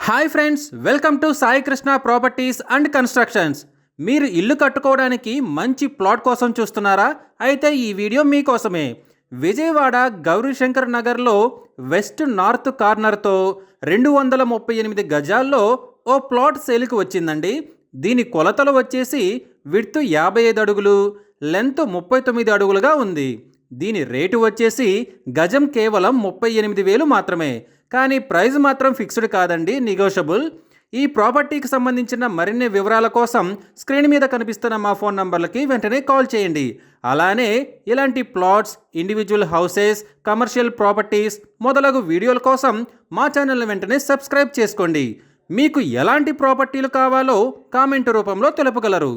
Hi friends, welcome to Sai Krishna properties and constructions. మీరు ఇల్లు కట్టుకోవడానికి మంచి ప్లాట్ కోసం చూస్తున్నారా? అయితే ఈ వీడియో మీకోసమే. విజయవాడ గౌరీశంకర్ నగర్లో వెస్ట్ నార్త్ కార్నర్తో 238 గజాల్లో ఓ ప్లాట్ సేల్కి వచ్చిందండి. దీని కొలతలు వచ్చేసి విడ్త్ 55 అడుగులు, లెంత్ 39 అడుగులుగా ఉంది. దీని రేటు వచ్చేసి గజం కేవలం 38,000 మాత్రమే. కానీ ప్రైస్ మాత్రం ఫిక్స్డ్ కాదండి, నెగోషియబుల్. ఈ ప్రాపర్టీకి సంబంధించిన మరిన్ని వివరాల కోసం స్క్రీన్ మీద కనిపిస్తున్న మా ఫోన్ నంబర్లకి వెంటనే కాల్ చేయండి. అలానే ఇలాంటి plots, individual houses, commercial properties మొదలగు వీడియోల కోసం మా ఛానల్ని వెంటనే సబ్స్క్రైబ్ చేసుకోండి. మీకు ఎలాంటి ప్రాపర్టీలు కావాలో కామెంట్ రూపంలో తెలుపగలరు.